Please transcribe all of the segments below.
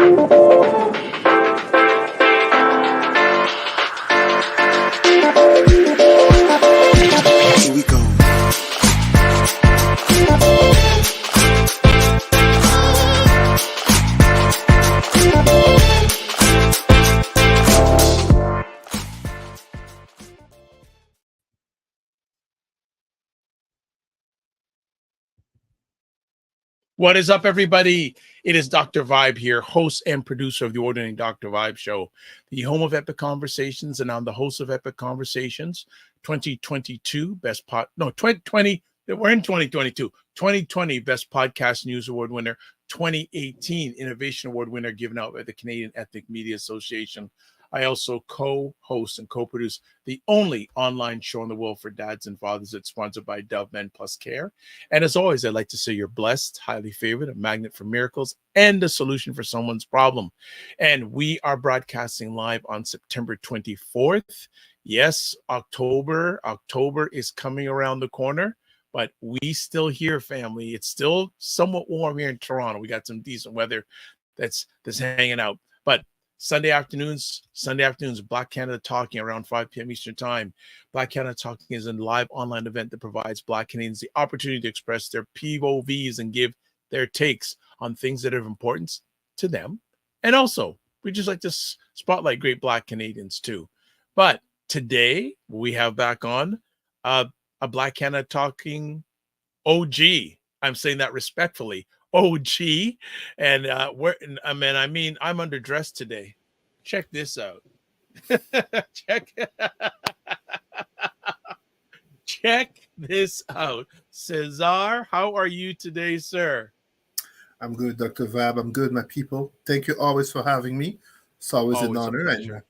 Here we go. What is up, everybody? It is Dr. Vibe here, host and producer of the Ordinary Dr. Vibe Show, the home of Epic Conversations, and I'm the host of Epic Conversations 2022 Best Pod. No, 2020. We're in 2022. 2020 Best Podcast News Award winner, 2018 Innovation Award winner given out by the Canadian Ethnic Media Association. I also co-host and co-produce the only online show in the world for dads and fathers that's sponsored by Dove Men Plus Care. And as always, I'd like to say you're blessed, highly favored, a magnet for miracles, and a solution for someone's problem. And we are broadcasting live on September 24th. Yes, October is coming around the corner, but we still here, family. It's still somewhat warm here in Toronto. We got some decent weather that's hanging out. But Sunday afternoons, Black Canada Talking around 5 p.m. Eastern Time. Black Canada Talking is a live online event that provides Black Canadians the opportunity to express their POVs and give their takes on things that are of importance to them. And also, we just like to spotlight great Black Canadians too. But today, we have back on a Black Canada Talking OG. I'm saying that respectfully. OG, and I'm underdressed today. Check this out. Check this out. Cesar, how are you today, sir? I'm good, Dr. Vab. I'm good, my people. Thank you always for having me. It's always an honor. And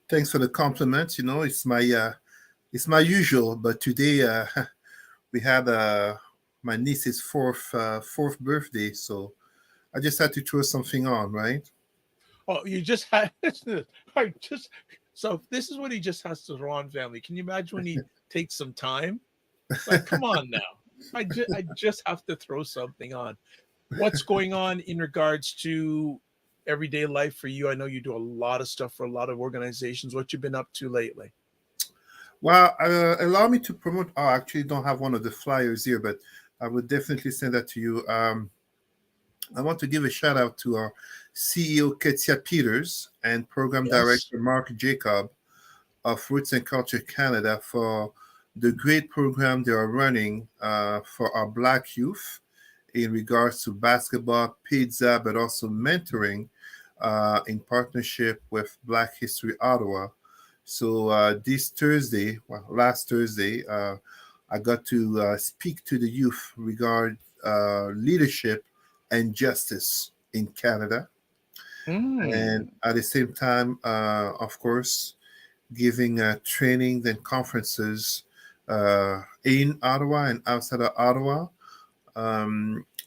thanks for the compliments. You know, it's my usual, but today we had my niece's fourth birthday, so I just had to throw something on, right? Oh, you just had so this is what he just has to throw on, family. Can you imagine when he takes some time? Like, come on now. I just have to throw something on. What's going on in regards to everyday life for you? I know you do a lot of stuff for a lot of organizations. What you been up to lately? Well, allow me to promote. I actually don't have one of the flyers here, but I would definitely send that to you. I want to give a shout out to our CEO, Ketia Peters, and Program Director, Mark Jacob of Roots and Culture Canada for the great program they are running for our Black youth in regards to basketball, pizza, but also mentoring in partnership with Black History Ottawa. So last Thursday, I got to speak to the youth regarding leadership and justice in Canada. And at the same time, of course, giving trainings and conferences in Ottawa and outside of Ottawa.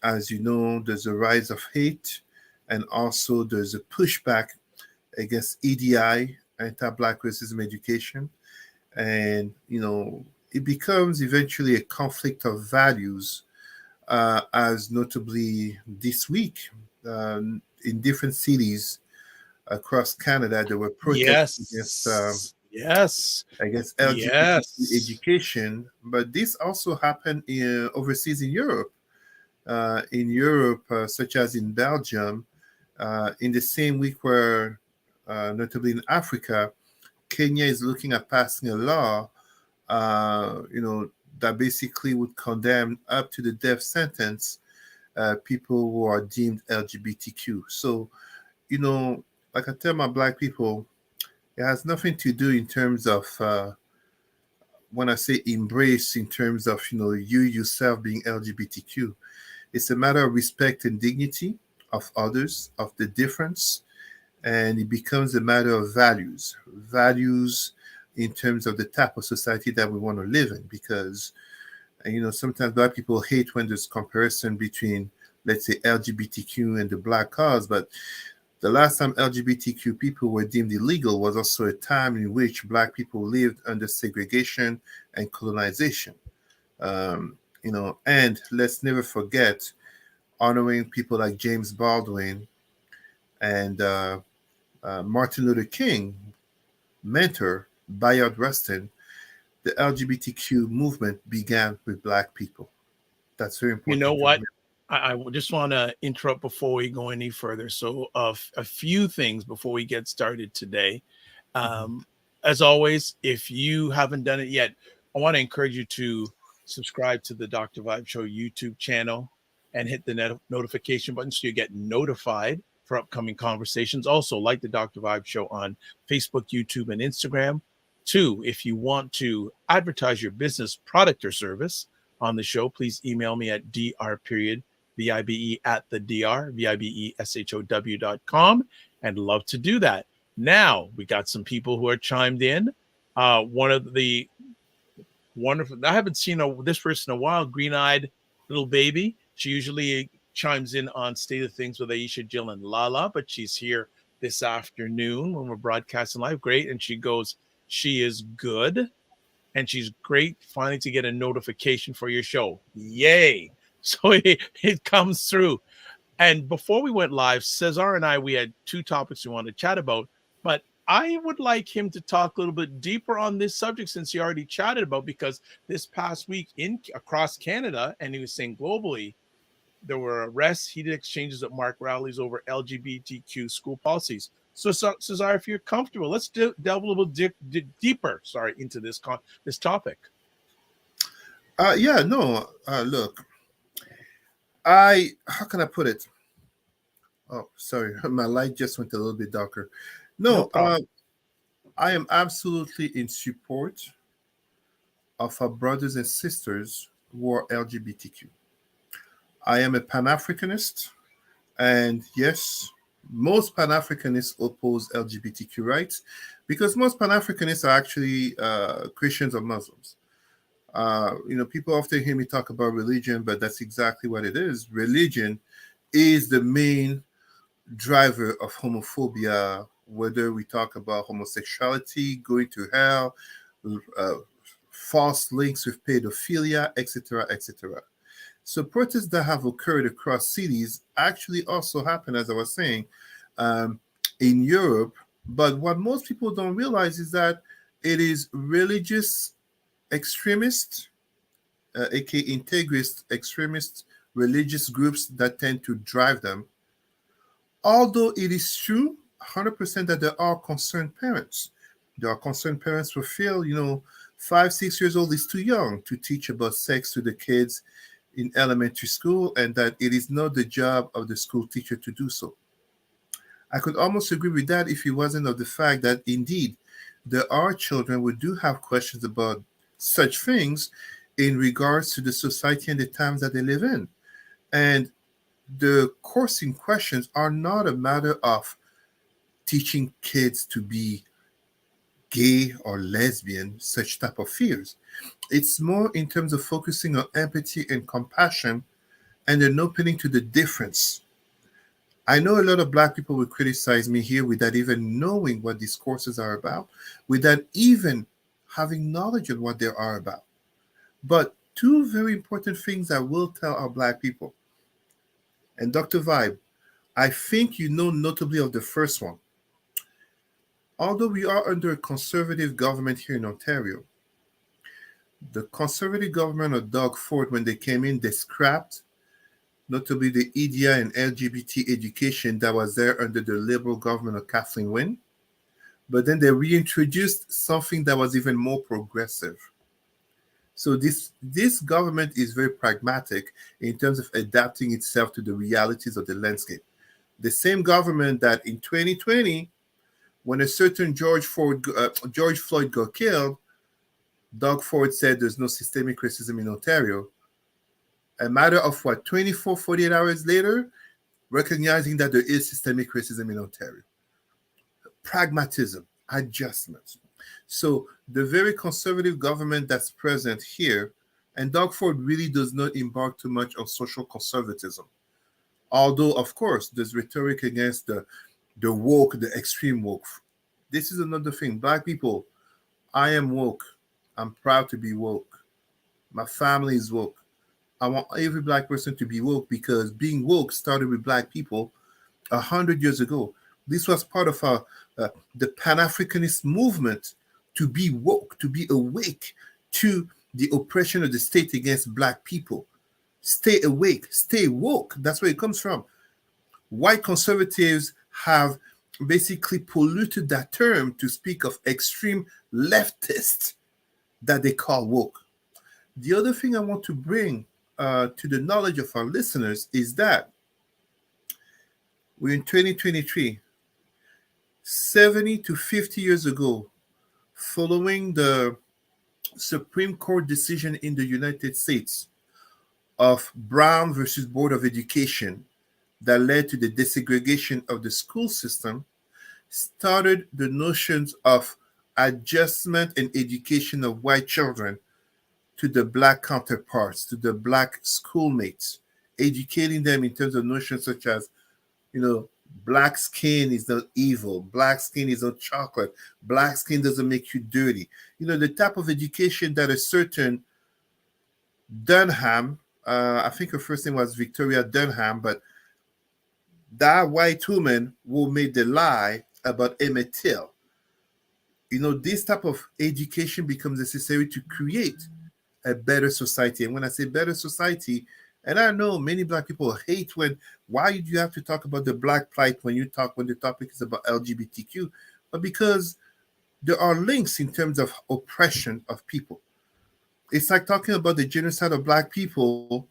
As you know, there's a rise of hate, and also there's a pushback against EDI, anti-Black racism education. And, you know, it becomes eventually a conflict of values, as notably this week in different cities across Canada, there were protests against LGBT education. But this also happened overseas in Europe. Such as in Belgium, in the same week where, notably in Africa, Kenya is looking at passing a law, that basically would condemn up to the death sentence people who are deemed LGBTQ. So, you know, like I tell my Black people, it has nothing to do in terms of, when I say embrace, in terms of, you yourself being LGBTQ. It's a matter of respect and dignity of others, of the difference, and it becomes a matter of values in terms of the type of society that we want to live in. Because, sometimes Black people hate when there's comparison between, let's say, LGBTQ and the Black cause, but the last time LGBTQ people were deemed illegal was also a time in which Black people lived under segregation and colonization. And let's never forget honoring people like James Baldwin And Martin Luther King, mentor Bayard Rustin, the LGBTQ movement began with Black people. That's very You know important to what? remember. I just want to interrupt before we go any further. So, a few things before we get started today. Mhm. Um, as always, if you haven't done it yet, I want to encourage you to subscribe to the Dr. Vibe Show YouTube channel and hit the notification button so you get notified for upcoming conversations. Also, like the Dr. Vibe Show on Facebook, YouTube, and Instagram. Two, if you want to advertise your business, product, or service on the show, please email me at dr period vibe at the dr vibeshow.com and love to do that. Now we got some people who are chimed in. One of the wonderful, I haven't seen this person in a while, green-eyed little baby. She usually chimes in on State of Things with Aisha, Jill, and Lala, but she's here this afternoon when we're broadcasting live. Great. And she goes, she is good. And she's great finally to get a notification for your show. Yay. So it comes through. And before we went live, Cesar and I, we had two topics we wanted to chat about, but I would like him to talk a little bit deeper on this subject since he already chatted about, because this past week in across Canada, and he was saying globally, there were arrests, heated exchanges at Mark rallies over LGBTQ school policies. So, Cesar, if you're comfortable, let's delve a little deeper, into this topic. Yeah, no, look, how can I put it? Oh, sorry, my light just went a little bit darker. No No, problem. I am absolutely in support of our brothers and sisters who are LGBTQ. I am a Pan Africanist, and yes, most Pan Africanists oppose LGBTQ rights because most Pan Africanists are actually Christians or Muslims. People often hear me talk about religion, but that's exactly what it is. Religion is the main driver of homophobia, whether we talk about homosexuality, going to hell, uh, false links with pedophilia, etc., etc. So protests that have occurred across cities actually also happen, as I was saying, um, in Europe. But what most people don't realize is that it is religious extremists, aka integrist extremist religious groups that tend to drive them. Although it is true 100% that there are concerned parents. There are concerned parents who feel, 5, 6 years old is too young to teach about sex to the kids in elementary school, and that it is not the job of the school teacher to do so. I could almost agree with that if it wasn't of the fact that indeed there are children who do have questions about such things in regards to the society and the times that they live in. And the coursing questions are not a matter of teaching kids to be gay or lesbian, such type of fears. It's more in terms of focusing on empathy and compassion and an opening to the difference. I know a lot of Black people will criticize me here without even knowing what these courses are about, without even having knowledge of what they are about. But two very important things I will tell our Black people. And Dr. Vibe, I think you know notably of the first one. Although we are under a conservative government here in Ontario, the conservative government of Doug Ford, when they came in, they scrapped notably the EDI and LGBT education that was there under the Liberal government of Kathleen Wynne. But then they reintroduced something that was even more progressive. So this government is very pragmatic in terms of adapting itself to the realities of the landscape. The same government that in 2020, when a certain George Floyd got killed, Doug Ford said there's no systemic racism in Ontario. A matter of what, 24, 48 hours later, recognizing that there is systemic racism in Ontario. Pragmatism, adjustments. So the very conservative government that's present here, and Doug Ford really does not embark too much on social conservatism. Although, of course, there's rhetoric against the woke, the extreme woke. This is another thing. Black people, I am woke. I'm proud to be woke. My family is woke. I want every Black person to be woke because being woke started with Black people 100 years ago. This was part of the Pan-Africanist movement to be woke, to be awake to the oppression of the state against black people. Stay awake, stay woke. That's where it comes from. White conservatives have basically polluted that term to speak of extreme leftists that they call woke. The other thing I want to bring to the knowledge of our listeners is that we're in 2023, 70 to 50 years ago, following the Supreme Court decision in the United States of Brown versus Board of Education that led to the desegregation of the school system, started the notions of adjustment and education of white children to the black counterparts, to the black schoolmates, educating them in terms of notions such as, black skin is not evil, black skin is not chocolate, black skin doesn't make you dirty. The type of education that a certain Dunham, I think her first name was Victoria Dunham, but that white woman who made the lie about Emmett Till. This type of education becomes necessary to create a better society. And when I say better society, and I know many black people hate why do you have to talk about the black plight when the topic is about LGBTQ? But because there are links in terms of oppression of people. It's like talking about the genocide of black people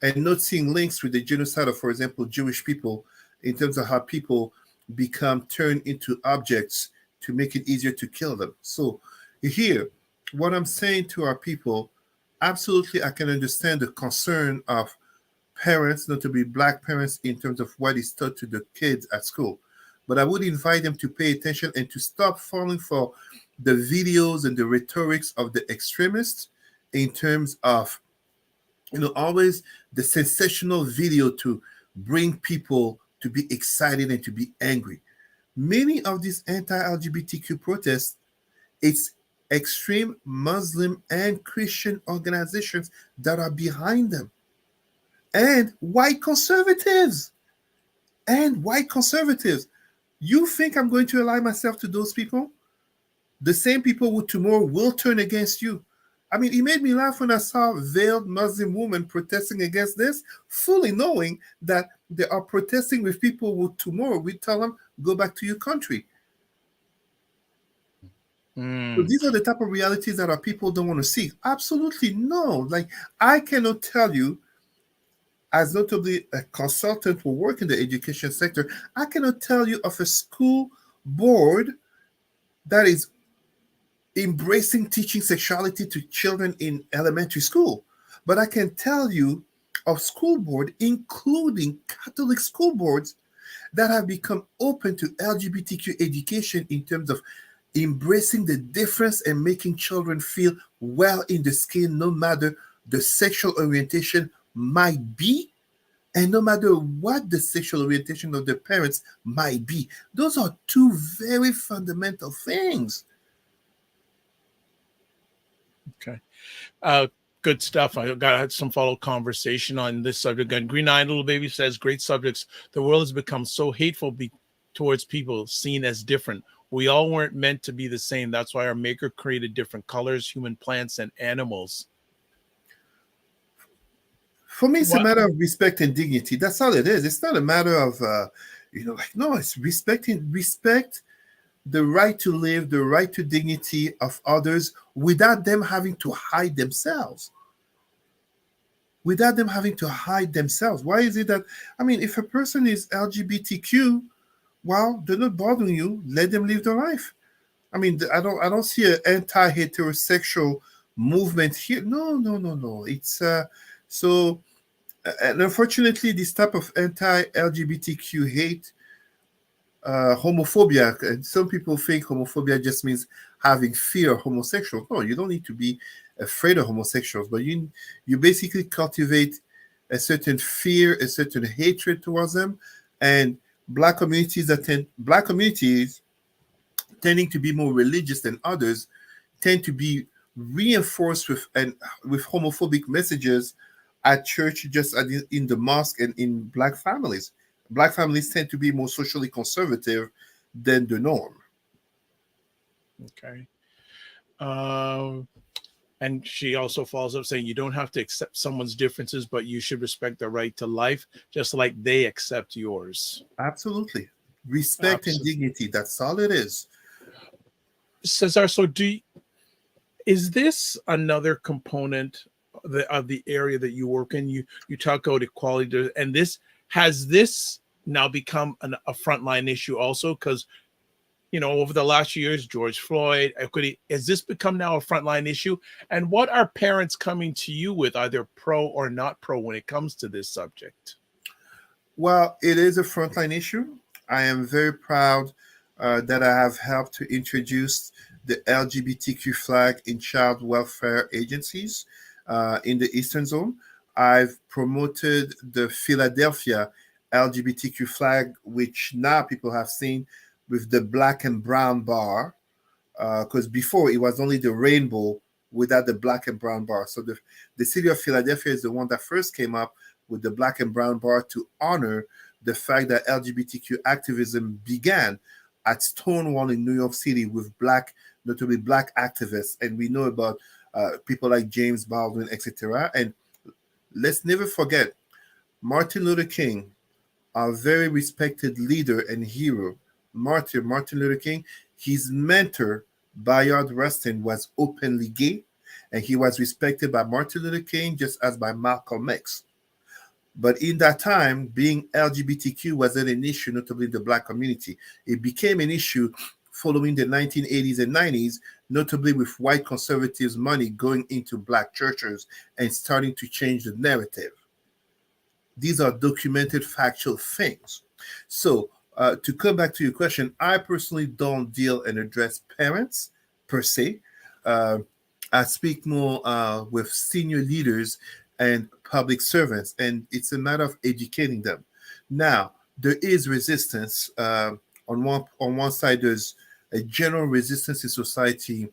and not seeing links with the genocide of, for example, Jewish people in terms of how people become turned into objects to make it easier to kill them. So here, what I'm saying to our people, absolutely, I can understand the concern of parents, notably black parents, in terms of what is taught to the kids at school. But I would invite them to pay attention and to stop falling for the videos and the rhetorics of the extremists in terms of, always the sensational video to bring people to be excited and to be angry. Many of these anti-LGBTQ protests, it's extreme Muslim and Christian organizations that are behind them. And white conservatives. You think I'm going to ally myself to those people? The same people who tomorrow will turn against you. I mean, it made me laugh when I saw a veiled Muslim woman protesting against this, fully knowing that they are protesting with people who tomorrow we tell them, go back to your country. So these are the type of realities that our people don't want to see. Absolutely no. Like, I cannot tell you, as notably a consultant who work in the education sector, I cannot tell you of a school board that is embracing teaching sexuality to children in elementary school. But I can tell you of school board, including Catholic school boards, that have become open to LGBTQ education in terms of embracing the difference and making children feel well in the skin, no matter the sexual orientation might be, and no matter what the sexual orientation of the parents might be. Those are two very fundamental things. Okay. Good stuff. I got some follow conversation on this subject. And Green Eyed Little Baby says, great subjects. The world has become so hateful towards people seen as different. We all weren't meant to be the same. That's why our maker created different colors, human, plants, and animals. For me, it's a matter of respect and dignity. That's all it is. It's not a matter of, it's respect the right to live, the right to dignity of others without them having to hide themselves. Why is it that, if a person is LGBTQ, well, they're not bothering you. Let them live their life. I don't see an anti-heterosexual movement here. No. It's so, and unfortunately, this type of anti-LGBTQ hate, homophobia, and some people think homophobia just means having fear of homosexuals. No, you don't need to be afraid of homosexuals, but you basically cultivate a certain fear, a certain hatred towards them, and black communities tending to be more religious than others tend to be reinforced with homophobic messages at church, just in the mosque and in black families. Black families tend to be more socially conservative than the norm. Okay. Um, and she also follows up saying you don't have to accept someone's differences, but you should respect their right to life, just like they accept yours. Absolutely. Respect and Absolutely. dignity. That's all it is. Cesar, so is this another component of the area that you work in? You talk about equality, and this now become a frontline issue also? Because over the last years, George Floyd, equity, has this become now a frontline issue? And what are parents coming to you with, either pro or not pro, when it comes to this subject? Well, it is a frontline issue. I am very proud that I have helped to introduce the LGBTQ flag in child welfare agencies in the Eastern Zone. I've promoted the Philadelphia LGBTQ flag, which now people have seen with the black and brown bar, because before it was only the rainbow without the black and brown bar. So the city of Philadelphia is the one that first came up with the black and brown bar to honor the fact that LGBTQ activism began at Stonewall in New York City with notably black activists. And we know about people like James Baldwin, etc. And let's never forget Martin Luther King, a very respected leader and hero. Martin Luther King, his mentor, Bayard Rustin, was openly gay, and he was respected by Martin Luther King just as by Malcolm X. But in that time, being LGBTQ wasn't an issue, notably in the Black community. It became an issue following the 1980s and 90s, notably with white conservatives' money going into Black churches and starting to change the narrative. These are documented factual things. So, to come back to your question, I personally don't deal and address parents per se. Uh, I speak more with senior leaders and public servants, and it's a matter of educating them. Now, there is resistance on one side. There's a general resistance in society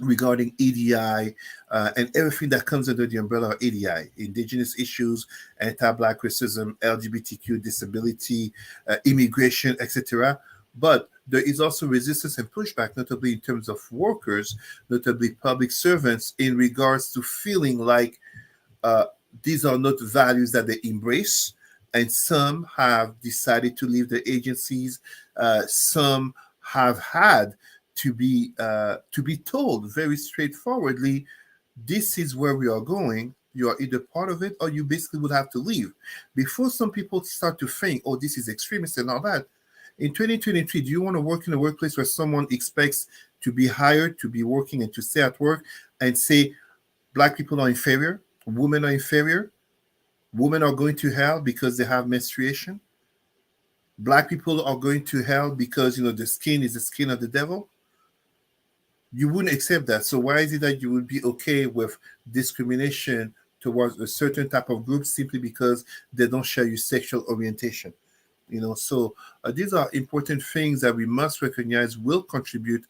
regarding EDI and everything that comes under the umbrella of EDI, indigenous issues, anti-Black racism, LGBTQ disability, immigration, etc. But there is also resistance and pushback, notably in terms of workers, notably public servants, in regards to feeling like uh, these are not values that they embrace. And some have decided to leave the agencies. Some have had to be told very straightforwardly, this is where we are going. You are either part of it or you basically would have to leave. Before some people start to think, oh, this is extremist and all that. In 2023, do you want to work in a workplace where someone expects to be hired, to be working, and to stay at work and say Black people are inferior, women are inferior, women are going to hell because they have menstruation, Black people are going to hell because the skin is the skin of the devil? You wouldn't accept that. So why is it that you would be okay with discrimination towards a certain type of group simply because they don't share your sexual orientation? So these are important things that we must recognize will contribute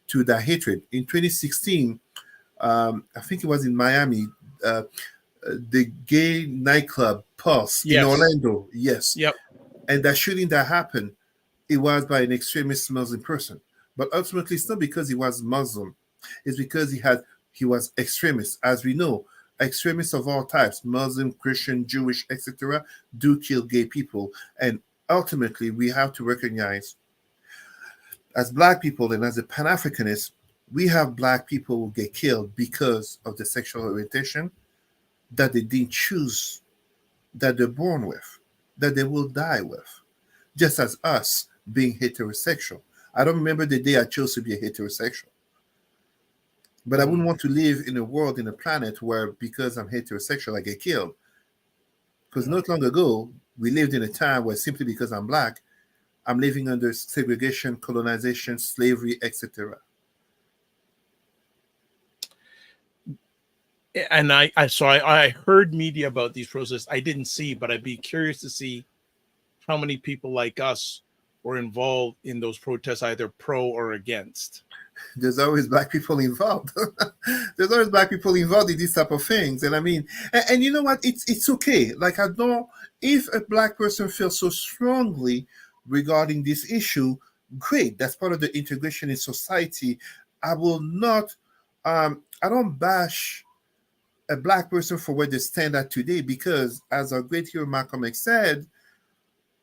to that hatred. In 2016, I think it was in Miami, the gay nightclub Pulse in Yes. Orlando. Yes. Yep. And that shooting that happened, it was by an extremist Muslim person. But ultimately, it's not because he was Muslim. It's because he was extremist. As we know, extremists of all types, Muslim, Christian, Jewish, etc., do kill gay people. And ultimately, we have to recognize, as Black people and as a Pan-Africanist, we have Black people who get killed because of the sexual orientation that they didn't choose, that they're born with, that they will die with, just as us being heterosexual. I don't remember the day I chose to be a heterosexual. But I wouldn't want to live in a world, in a planet where because I'm heterosexual, I get killed. Because not long ago, we lived in a time where simply because I'm Black, I'm living under segregation, colonization, slavery, etc. And I heard media about these protests. I didn't see, but I'd be curious to see how many people like us were involved in those protests, either pro or against? There's always black people involved. There's always black people involved in these type of things. And I mean, and you know what? It's okay. Like, I don't, if a black person feels so strongly regarding this issue, great. That's part of the integration in society. I will not, I don't bash a black person for where they stand at today, because as our great hero Malcolm X said,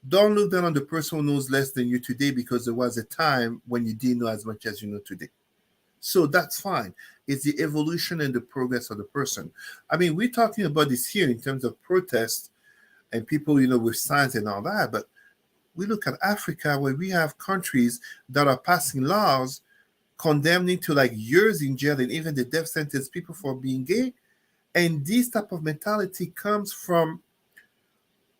don't look down on the person who knows less than you today, because there was a time when you didn't know as much as you know today. So that's fine. It's the evolution and the progress of the person. I mean, we're talking about this here in terms of protest and people, with signs and all that. But we look at Africa, where we have countries that are passing laws condemning to like years in jail and even the death sentence people for being gay. And this type of mentality comes from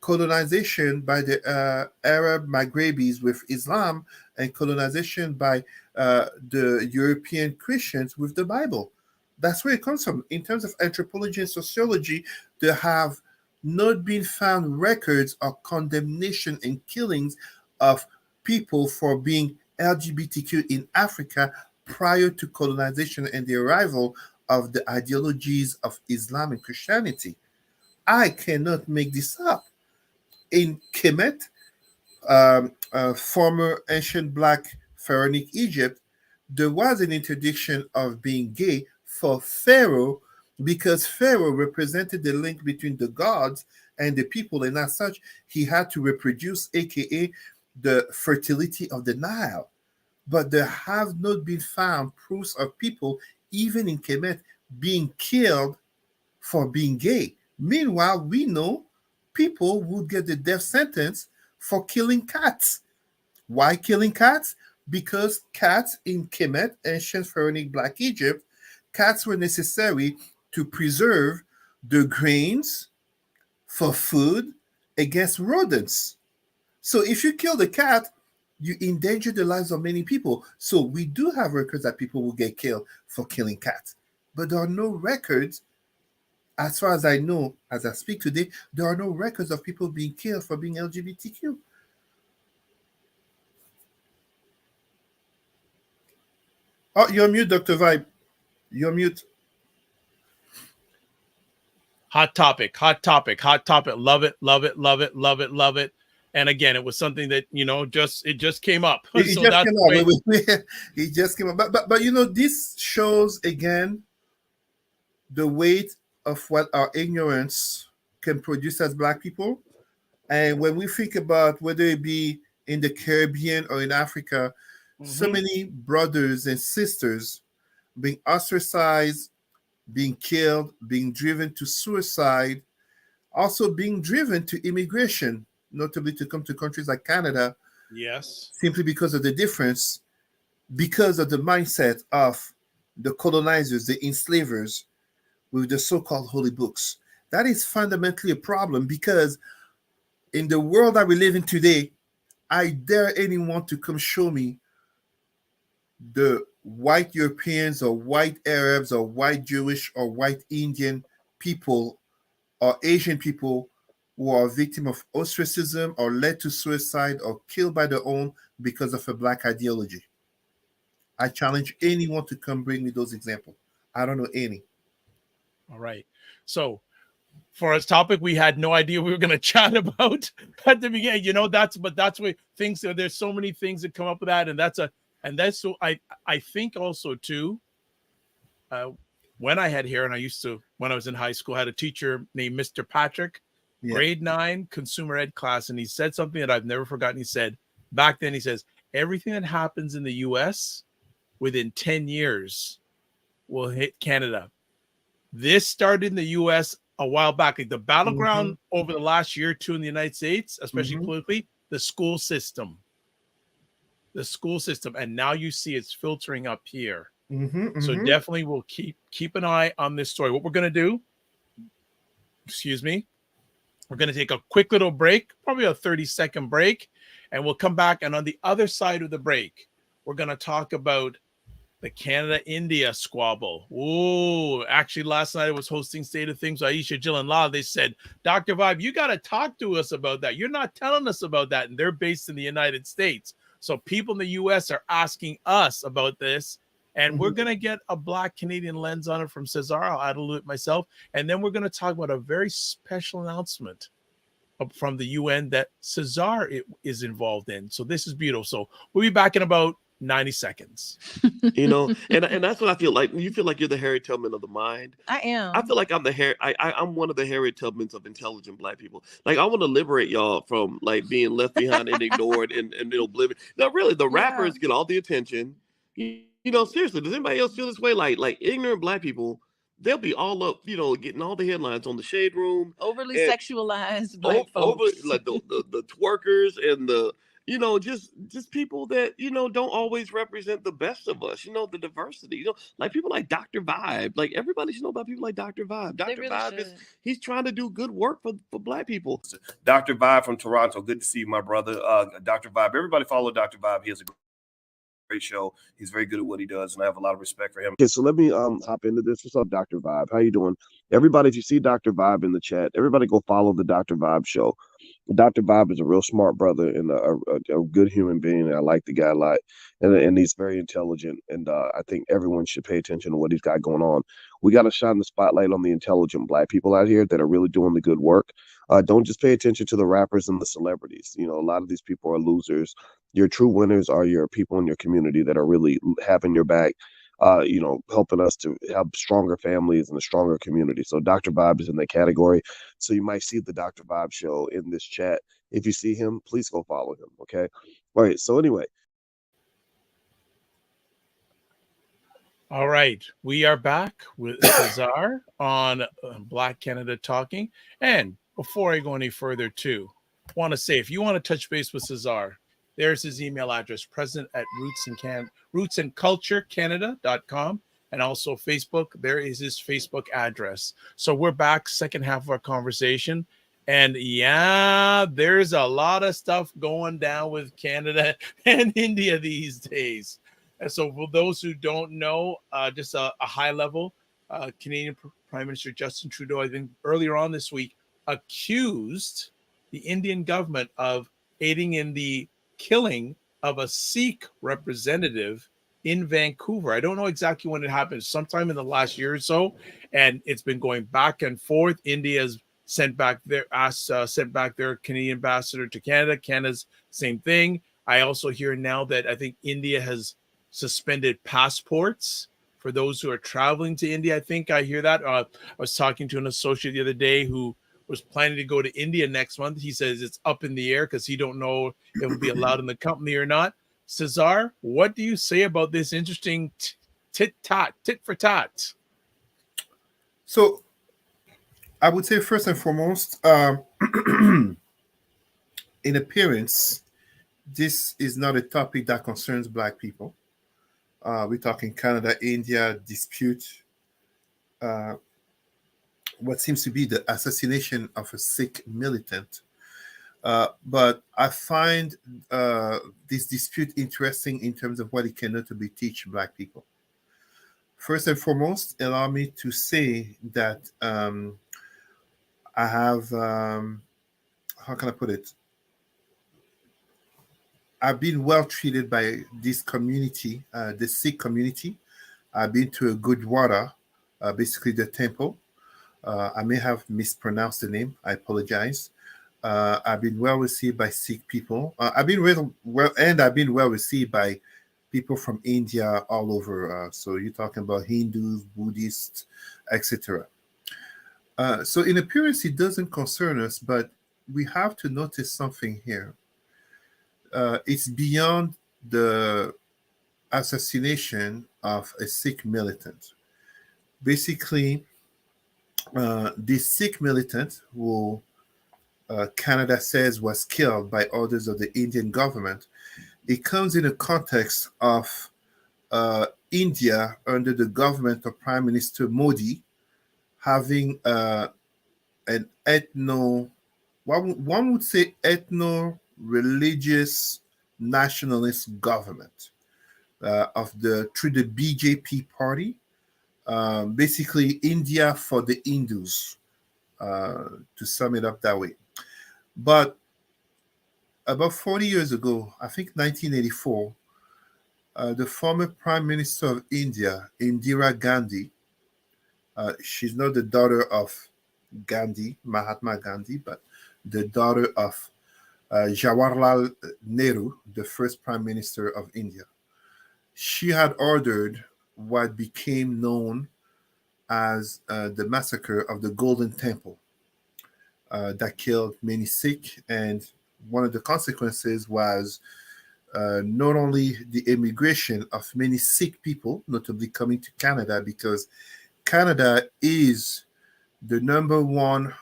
colonization by the Arab Maghrebis with Islam, and colonization by the European Christians with the Bible. That's where it comes from. In terms of anthropology and sociology, there have not been found records of condemnation and killings of people for being LGBTQ in Africa prior to colonization and the arrival of the ideologies of Islam and Christianity. I cannot make this up. In Kemet, former ancient black pharaonic Egypt, there was an interdiction of being gay for Pharaoh, because Pharaoh represented the link between the gods and the people, and as such, he had to reproduce, aka the fertility of the Nile. But there have not been found proofs of people, even in Kemet, being killed for being gay. Meanwhile, we know people would get the death sentence for killing cats. Why killing cats? Because cats in Kemet, ancient pharaonic black Egypt, cats were necessary to preserve the grains for food against rodents. So if you kill the cat, you endanger the lives of many people. So we do have records that people will get killed for killing cats. But there are no records, as far as I know, as I speak today, there are no records of people being killed for being LGBTQ. Oh, you're mute, Dr. Vibe. You're mute. Hot topic, hot topic, hot topic. Love it, love it, love it, love it, love it. And again, it was something that, it just came up. It So just that's came up. It just came up. But this shows again the weight of what our ignorance can produce as black people. And when we think about whether it be in the Caribbean or in Africa, so many brothers and sisters being ostracized, being killed, being driven to suicide, also being driven to immigration, notably to come to countries like Canada. Yes. Simply because of the difference, because of the mindset of the colonizers, the enslavers, with the so-called holy books. That is fundamentally a problem, because in the world that we live in today, I dare anyone to come show me the white Europeans or white Arabs or white Jewish or white Indian people or Asian people who are victim of ostracism or led to suicide or killed by their own because of a black ideology. I challenge anyone to come bring me those examples. I don't know any. All right. So for our topic, we had no idea we were going to chat about at the beginning. That's where things. There's so many things that come up with that, and that's so. I think also too. When I had hair, and when I was in high school, I had a teacher named Mr. Patrick, grade 9 consumer ed class, and he said something that I've never forgotten. He said back then, he says, everything that happens in the U.S. within 10 years will hit Canada. This started in the U.S. a while back. Like the battleground over the last year or two in the United States, especially politically, the school system. And now you see it's filtering up here. So definitely we'll keep an eye on this story. What we're going to do, we're going to take a quick little break, probably a 30-second break, and we'll come back. And on the other side of the break, we're going to talk about the Canada-India squabble. Ooh, actually, last night I was hosting State of Things with Aisha, Jill, and Law. They said, Dr. Vibe, you got to talk to us about that. You're not telling us about that. And they're based in the United States. So people in the U.S. are asking us about this. And we're going to get a Black Canadian lens on it from Cesar. I'll add a little bit myself. And then we're going to talk about a very special announcement from the UN that Cesar is involved in. So this is beautiful. So we'll be back in about 90 seconds. You know, and that's what I feel like. You feel like you're the Harry Tubman of the mind. I am. I feel like I'm the I'm one of the Harry Tubmans of intelligent Black people. Like, I want to liberate y'all from like being left behind and ignored and oblivion. No, really, the rappers get all the attention. You know, seriously, does anybody else feel this way? Like ignorant Black people, they'll be all up, you know, getting all the headlines on the Shade Room. Overly sexualized Black folks. Like the twerkers and the, you know, just people that, you know, don't always represent the best of us, you know, the diversity, you know, like people like Dr. Vibe. Like, everybody should know about people like Dr. Vibe. Dr. Really Vibe he's trying to do good work for Black people. Dr. Vibe from Toronto. Good to see you, my brother. Dr. Vibe. Everybody follow Dr. Vibe. He has a great show. He's very good at what he does, and I have a lot of respect for him. Okay, so let me hop into this. What's up, Dr. Vibe? How you doing? Everybody, if you see Dr. Vibe in the chat, everybody go follow the Dr. Vibe show. Dr. Bob is a real smart brother and a good human being. I like the guy a lot, and he's very intelligent. And I think everyone should pay attention to what he's got going on. We got to shine the spotlight on the intelligent Black people out here that are really doing the good work. Don't just pay attention to the rappers and the celebrities. You know, a lot of these people are losers. Your true winners are your people in your community that are really having your back. You know, helping us to have stronger families and a stronger community. So Dr. Vibe is in that category. So you might see the Dr. Vibe show in this chat. If you see him, please go follow him. Okay. All right. So anyway. All right. We are back with Cesar on Black Canada Talking. And before I go any further, too, I want to say, if you want to touch base with Cesar, there's his email address, president@rootsandculturecanada.com, and also Facebook. There is his Facebook address. So we're back, second half of our conversation. And yeah, there's a lot of stuff going down with Canada and India these days. And so for those who don't know, just a high level, Canadian Prime Minister Justin Trudeau, I think earlier on this week, accused the Indian government of aiding in the killing of a Sikh representative in Vancouver. I don't know exactly when it happened, sometime in the last year or so, and it's been going back and forth. India's sent back their Canadian ambassador to Canada. Canada's same thing. I also hear now that I think India has suspended passports for those who are traveling to India. I think I hear that. I was talking to an associate the other day who was planning to go to India next month. He says it's up in the air because he don't know if it will be allowed in the company or not. Cesar, what do you say about this interesting tit for tat? So I would say first and foremost, in appearance, this is not a topic that concerns Black people. We're talking Canada-India dispute. What seems to be the assassination of a Sikh militant. But I find this dispute interesting in terms of what it can notably teach Black people. First and foremost, allow me to say that I have, how can I put it? I've been well treated by this community, the Sikh community. I've been to a Gurdwara, basically the temple. I may have mispronounced the name. I apologize. I've been well received by Sikh people. I've been well received by people from India all over. So you're talking about Hindus, Buddhists, etc. So in appearance, it doesn't concern us, but we have to notice something here. It's beyond the assassination of a Sikh militant. Basically, this Sikh militant who Canada says was killed by orders of the Indian government, it comes in a context of India under the government of Prime Minister Modi having an one would say ethno-religious nationalist government. through the BJP party. Basically, India for the Hindus, to sum it up that way. But about 40 years ago, I think 1984, the former Prime Minister of India, Indira Gandhi, she's not the daughter of Gandhi, Mahatma Gandhi, but the daughter of Jawaharlal Nehru, the first Prime Minister of India. She had ordered what became known as the massacre of the Golden Temple that killed many Sikh. And one of the consequences was not only the immigration of many Sikh people, notably coming to Canada, because Canada is the number one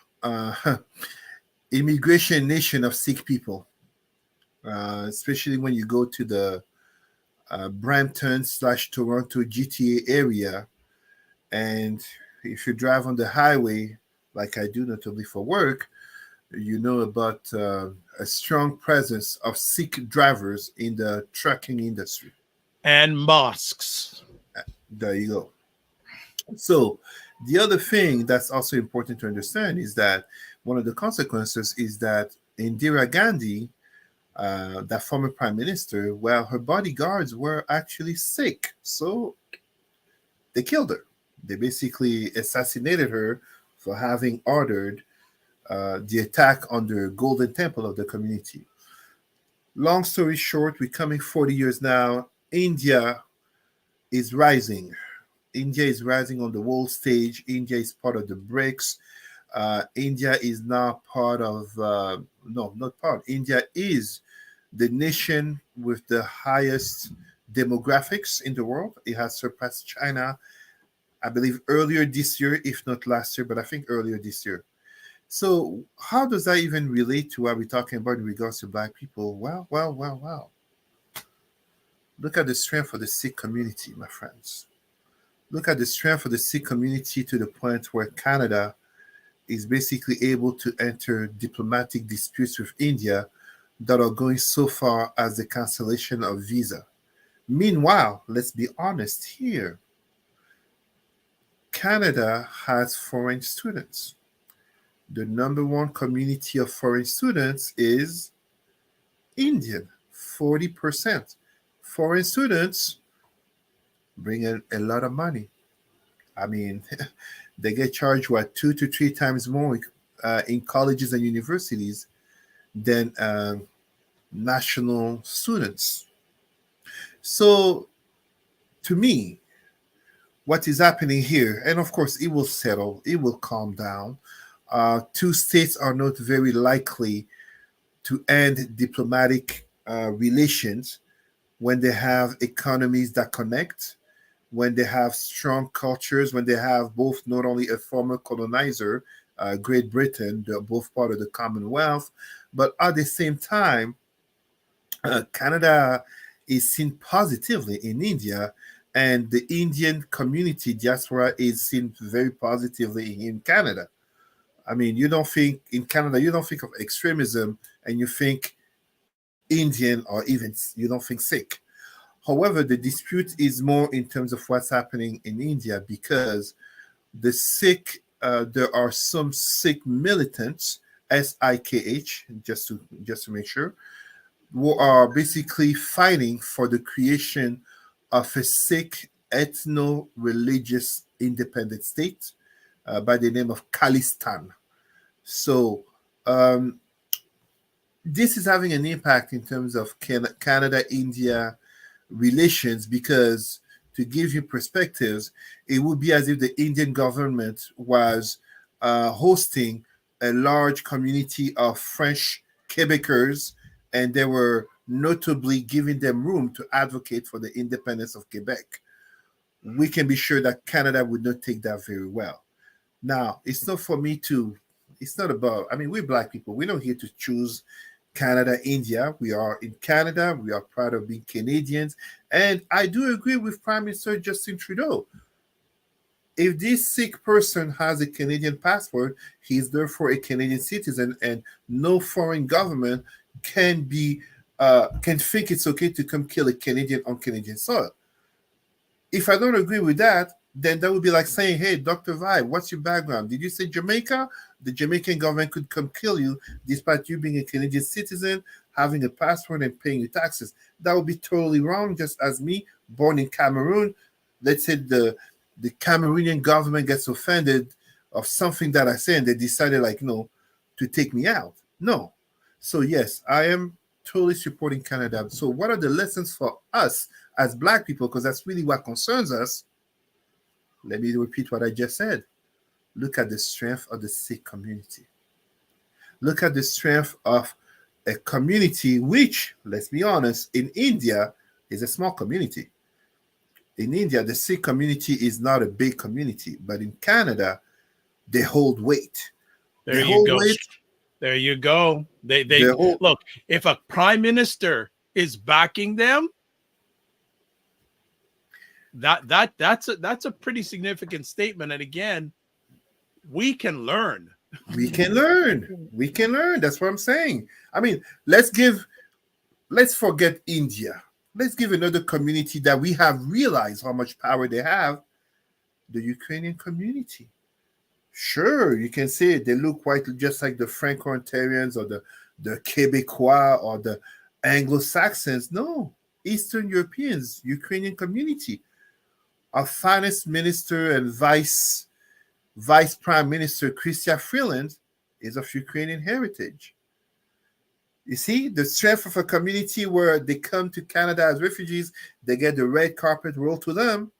immigration nation of Sikh people, especially when you go to the Brampton/Toronto GTA area. And if you drive on the highway, like I do, notably for work, you know about a strong presence of Sikh drivers in the trucking industry. And mosques. There you go. So the other thing that's also important to understand is that one of the consequences is that Indira Gandhi, that former prime minister, well, her bodyguards were actually Sikh. So they killed her. They basically assassinated her for having ordered the attack on the Golden Temple of the community. Long story short, we're coming 40 years now. India is rising. India is rising on the world stage. India is part of the BRICS. India is now part of, no, not part. India is the nation with the highest demographics in the world. It has surpassed China, I believe, earlier this year, if not last year, but I think earlier this year. So how does that even relate to what we're talking about in regards to Black people? Well. Look at the strength of the Sikh community, my friends. Look at the strength of the Sikh community to the point where Canada is basically able to enter diplomatic disputes with India that are going so far as the cancellation of visa. Meanwhile, let's be honest here. Canada has foreign students. The number one community of foreign students is Indian, 40%. Foreign students bring in a lot of money. I mean, they get charged, what, 2 to 3 times more in colleges and universities than national students. So, to me, what is happening here, and of course, it will settle, it will calm down. Two states are not very likely to end diplomatic relations when they have economies that connect, when they have strong cultures, when they have both not only a former colonizer, Great Britain, they're both part of the Commonwealth, but at the same time, Canada is seen positively in India, and the Indian community diaspora is seen very positively in Canada. I mean, you don't think in Canada, you don't think of extremism and you think Indian, or even you don't think Sikh. However, the dispute is more in terms of what's happening in India, because the Sikh, there are some Sikh militants, SIKH, just to make sure, who are basically fighting for the creation of a Sikh ethno-religious independent state by the name of Khalistan. So this is having an impact in terms of Canada-India relations, because to give you perspectives, it would be as if the Indian government was hosting a large community of French Quebecers, and they were notably giving them room to advocate for the independence of Quebec. We can be sure that Canada would not take that very well. Now, it's not for me to, it's not about, I mean, we're Black people. We're not here to choose Canada, India. We are in Canada. We are proud of being Canadians. And I do agree with Prime Minister Justin Trudeau. If this Sikh person has a Canadian passport, he's therefore a Canadian citizen, and no foreign government can be can think it's okay to come kill a Canadian on Canadian soil. If I don't agree with that, then that would be like saying, hey, Dr. Vibe, what's your background? Did you say Jamaica? The Jamaican government could come kill you despite you being a Canadian citizen, having a passport, and paying your taxes. That would be totally wrong, just as me, born in Cameroon. Let's say the Cameroonian government gets offended of something that I say and they decided, like, to take me out. No. So, yes, I am totally supporting Canada. So what are the lessons for us as Black people? Because that's really what concerns us. Let me repeat what I just said. Look at the strength of the Sikh community. Look at the strength of a community which, let's be honest, in India is a small community. In India, the Sikh community is not a big community, but in Canada, they hold weight. There you go. There you go. They look, if a prime minister is backing them, that's a pretty significant statement. And again, we can learn. We can learn. We can learn. That's what I'm saying. I mean, let's forget India. Let's give another community that we have realized how much power they have, the Ukrainian community. Sure, you can say they look quite just like the Franco-Ontarians or the Quebecois or the Anglo-Saxons. No, Eastern Europeans, Ukrainian community. Our finance minister and vice prime minister, Chrystia Freeland, is of Ukrainian heritage. You see, the strength of a community where they come to Canada as refugees, they get the red carpet rolled to them.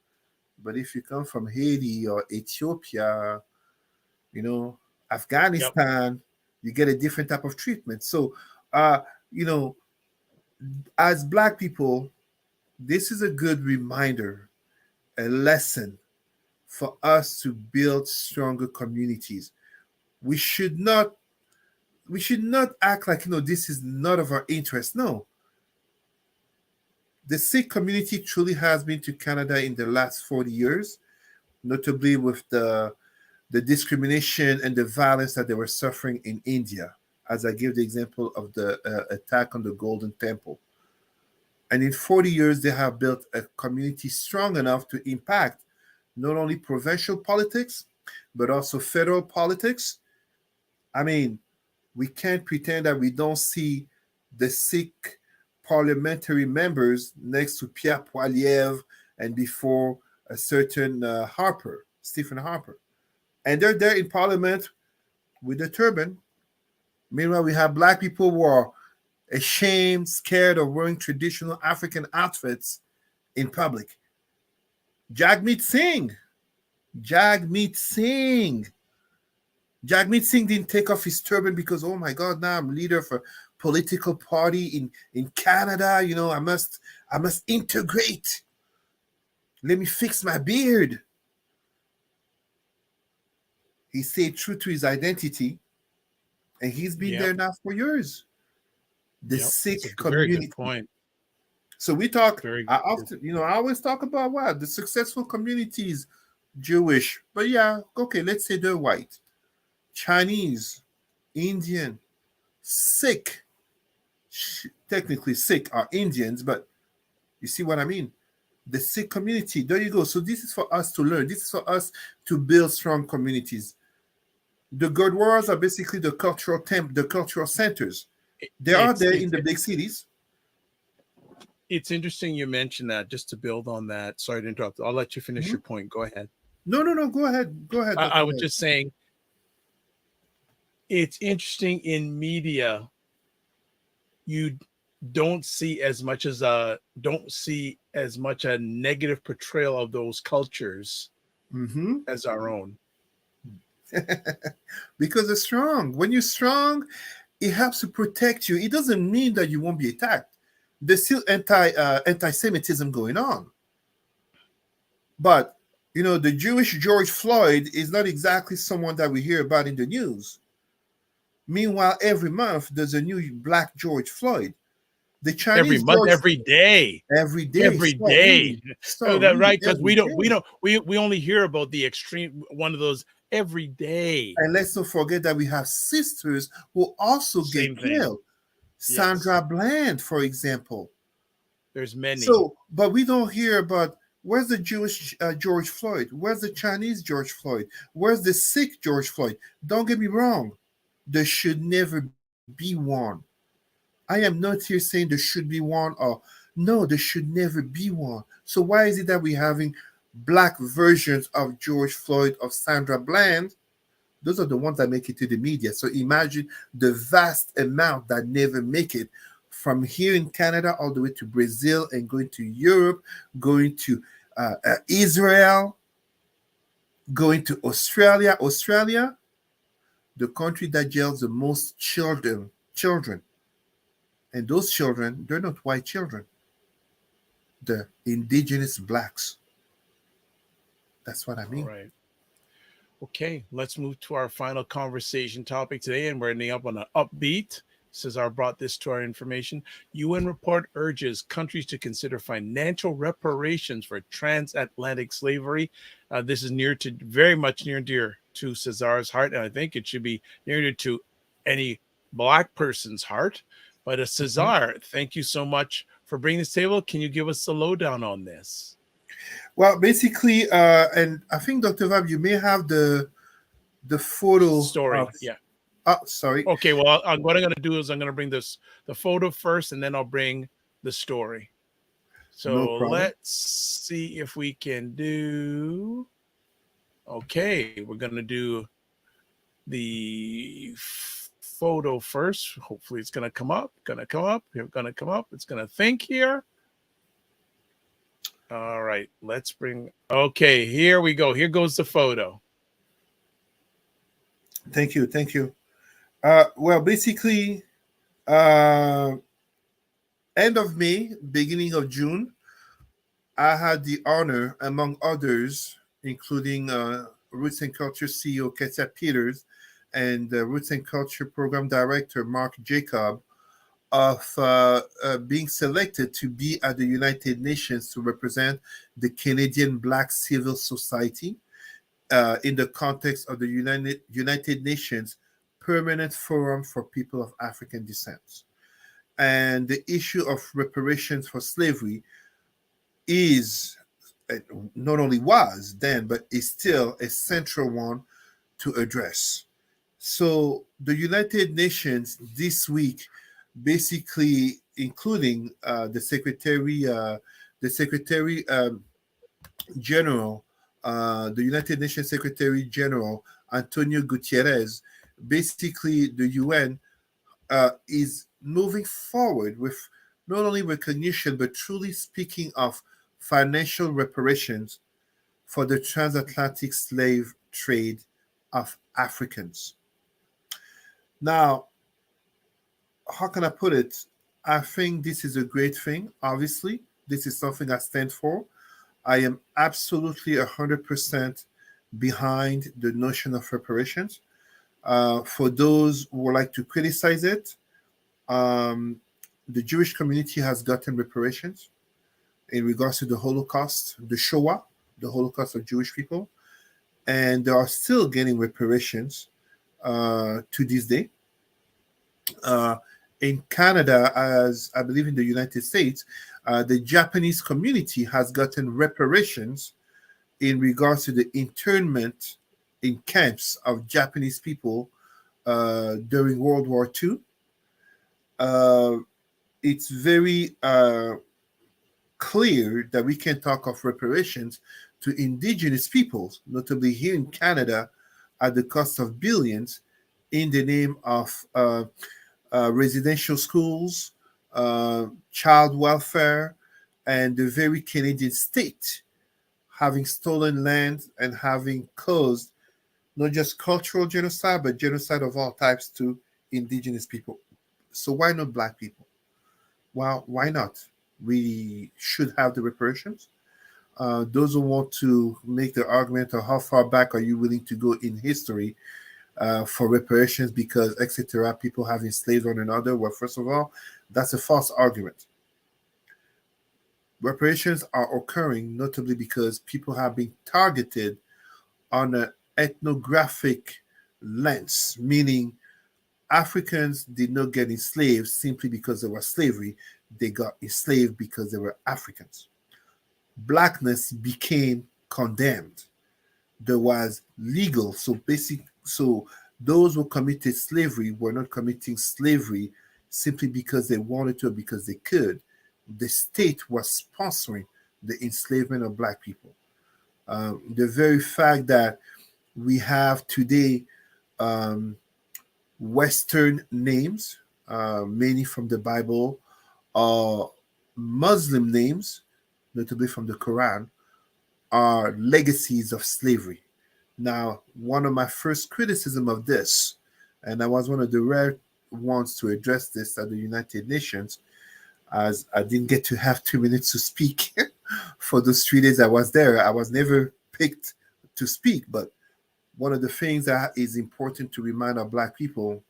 But if you come from Haiti or Ethiopia, Afghanistan, you get a different type of treatment. So, as Black people, this is a good reminder, a lesson for us to build stronger communities. We should not act like, this is none of our interest. No. The Sikh community truly has been to Canada in the last 40 years, notably with the discrimination and the violence that they were suffering in India, as I gave the example of the attack on the Golden Temple. And in 40 years, they have built a community strong enough to impact not only provincial politics, but also federal politics. I mean, we can't pretend that we don't see the Sikh parliamentary members next to Pierre Poilievre and before a certain Stephen Harper. And they're there in parliament with a turban. Meanwhile, we have Black people who are ashamed, scared of wearing traditional African outfits in public. Jagmeet Singh didn't take off his turban because, oh my God, now I'm leader of a political party in Canada. I must integrate. Let me fix my beard. He stayed true to his identity, and he's been there now for years. The Sikh community. Very good point. So we talk. I always talk about the successful communities, Jewish, but let's say they're white, Chinese, Indian, Sikh. Technically, Sikh are Indians, but you see what I mean? The Sikh community. There you go. So this is for us to learn. This is for us to build strong communities. The Gurdwaras are basically the cultural centers. They are there in the big cities. It's interesting you mentioned that. Just to build on that. Sorry to interrupt. I'll let you finish your point. Go ahead. No. Go ahead. I was just saying. It's interesting in media. You don't see as much a negative portrayal of those cultures as our own. Because they're strong. When you're strong, it helps to protect you. It doesn't mean that you won't be attacked. There's still anti-Semitism going on. But, the Jewish George Floyd is not exactly someone that we hear about in the news. Meanwhile, every month, there's a new Black George Floyd. The Chinese every month, every day. Right? Because we only hear about the extreme one of those every day. And let's not forget that we have sisters who also get killed. Sandra Bland, for example. There's many. So, but we don't hear about where's the Jewish George Floyd? Where's the Chinese George Floyd? Where's the Sikh George Floyd? Don't get me wrong. There should never be one. I am not here saying there should be one or no, there should never be one. So why is it that we're having black versions of George Floyd, of Sandra Bland? Those are the ones that make it to the media. So imagine the vast amount that never make it from here in Canada all the way to Brazil and going to Europe, going to Israel, going to Australia. Australia, the country that jails the most children. And those children, they're not white children. They're indigenous blacks. That's what I mean. All right. Okay, let's move to our final conversation topic today, and we're ending up on an upbeat. Cesar brought this to our information. UN report urges countries to consider financial reparations for transatlantic slavery. This is very much near and dear to Cesar's heart, and I think it should be near and dear to any Black person's heart. But Cesar, thank you so much for bringing this table. Can you give us a lowdown on this? Well, basically, and I think Dr. Vab, you may have the photo story. Yeah. Oh, sorry. Okay. Well, what I'm going to do is I'm going to bring the photo first, and then I'll bring the story. So let's see if we can do. Okay, we're going to do the photo first. Hopefully, it's going to come up. It's going to think here. All right, let's bring. Okay, here we go. Here goes the photo. Thank you. Well, basically, end of May, beginning of June, I had the honor, among others, including Roots and Culture CEO Ketia Peters and Roots and Culture Program Director Mark Jacob, of being selected to be at the United Nations to represent the Canadian Black Civil Society in the context of the United Nations Permanent Forum for People of African Descent. And the issue of reparations for slavery is, not only was then, but is still a central one to address. So the United Nations this week, basically including the Secretary General, the United Nations Secretary General Antonio Guterres, basically the UN is moving forward with not only recognition but truly speaking of financial reparations for the transatlantic slave trade of Africans. Now, how can I put it? I think this is a great thing. Obviously, this is something I stand for. I am absolutely 100% behind the notion of reparations. For those who would like to criticize it, the Jewish community has gotten reparations in regards to the Holocaust, the Shoah, the Holocaust of Jewish people, and they are still getting reparations to this day. In Canada, as I believe in the United States, the Japanese community has gotten reparations in regards to the internment in camps of Japanese people during World War II. It's very clear that we can talk of reparations to indigenous peoples, notably here in Canada, at the cost of billions, in the name of residential schools, child welfare, and the very Canadian state having stolen land and having caused not just cultural genocide, but genocide of all types to indigenous people. So why not Black people? Well, why not? We should have the reparations. Those who want to make the argument of how far back are you willing to go in history for reparations because, etc., people have enslaved one another. Well, first of all, that's a false argument. Reparations are occurring notably because people have been targeted on an ethnographic lens, meaning Africans did not get enslaved simply because there was slavery. They got enslaved because they were Africans. Blackness became condemned. There was legal, so those who committed slavery were not committing slavery simply because they wanted to or because they could. The state was sponsoring the enslavement of black people. The very fact that we have today Western names, many from the Bible, or Muslim names, notably from the Quran, are legacies of slavery. Now, one of my first criticism of this, and I was one of the rare ones to address this at the United Nations, as I didn't get to have 2 minutes to speak for those 3 days I was there. I was never picked to speak, but one of the things that is important to remind our black people,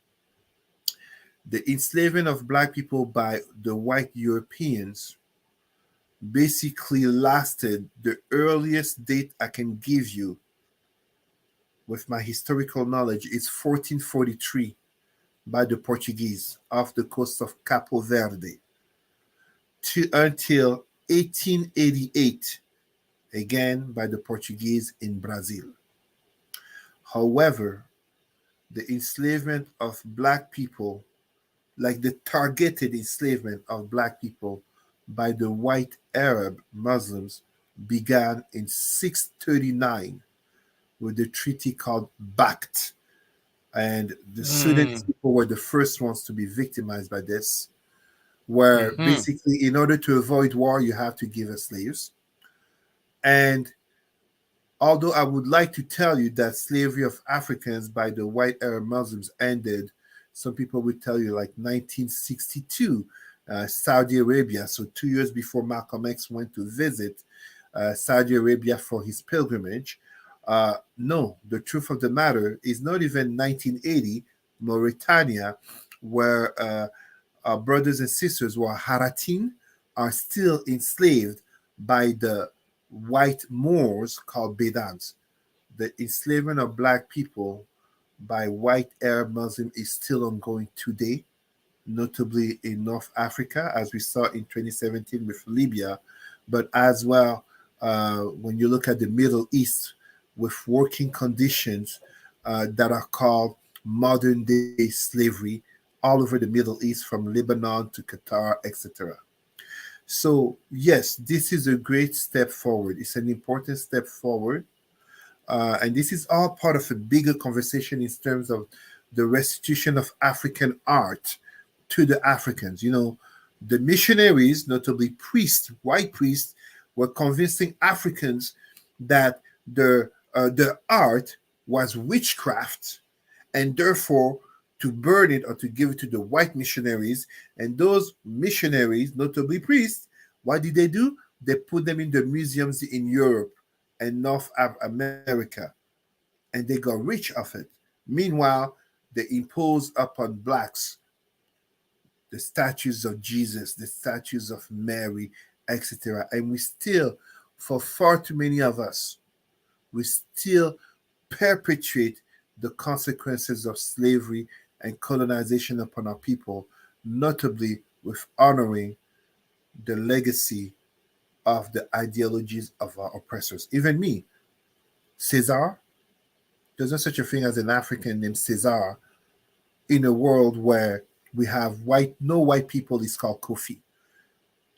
the enslavement of black people by the white Europeans basically lasted, the earliest date I can give you with my historical knowledge is 1443 by the Portuguese off the coast of Capo Verde until 1888, again by the Portuguese in Brazil. However, the enslavement of black people, like the targeted enslavement of black people by the white Arab Muslims, began in 639 with the treaty called Bact. And the Sudan people were the first ones to be victimized by this, where basically, in order to avoid war, you have to give us slaves. And although I would like to tell you that slavery of Africans by the white Arab Muslims ended, some people would tell you like 1962, Saudi Arabia. So 2 years before Malcolm X went to visit Saudi Arabia for his pilgrimage. No, the truth of the matter is not even 1980, Mauritania, where our brothers and sisters who are Haratin are still enslaved by the white Moors called Bedouins. The enslavement of black people by white Arab Muslim is still ongoing today, notably in North Africa, as we saw in 2017 with Libya, but as well when you look at the Middle East with working conditions that are called modern day slavery all over the Middle East, from Lebanon to Qatar, etc. So yes, this is a great step forward. It's an important step forward. And this is all part of a bigger conversation in terms of the restitution of African art to the Africans. You know, the missionaries, notably priests, white priests, were convincing Africans that the art was witchcraft, and therefore to burn it or to give it to the white missionaries. And those missionaries, notably priests, what did they do? They put them in the museums in Europe and North America, and they got rich off it. Meanwhile, they imposed upon blacks the statues of Jesus, the statues of Mary, etc. And we still, for far too many of us, we still perpetuate the consequences of slavery and colonization upon our people, notably with honoring the legacy of the ideologies of our oppressors. Even me, Cesar, there's no such a thing as an African named Cesar in a world where we have no white people is called Kofi.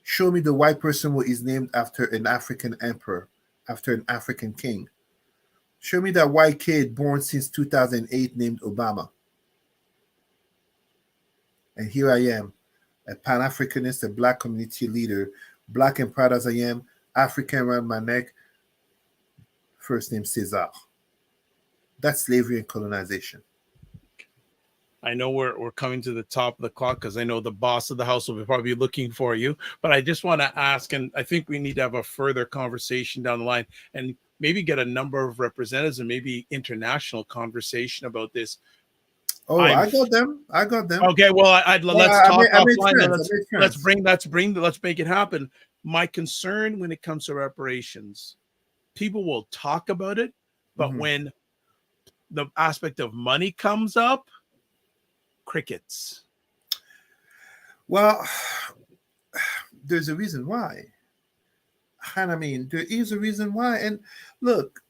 Show me the white person who is named after an African emperor, after an African king. Show me that white kid born since 2008 named Obama. And here I am, a Pan-Africanist, a black community leader, black and proud as I am, African around my neck, first name Cesar. That's slavery and colonization. I know we're coming to the top of the clock because I know the boss of the house will be probably looking for you. But I just want to ask, and I think we need to have a further conversation down the line and maybe get a number of representatives and maybe international conversation about this. Oh, I got them. Okay, well, let's talk offline. Let's make it happen. My concern when it comes to reparations, people will talk about it, but when the aspect of money comes up, crickets? Well, there's a reason why. And I mean, there is a reason why. And look,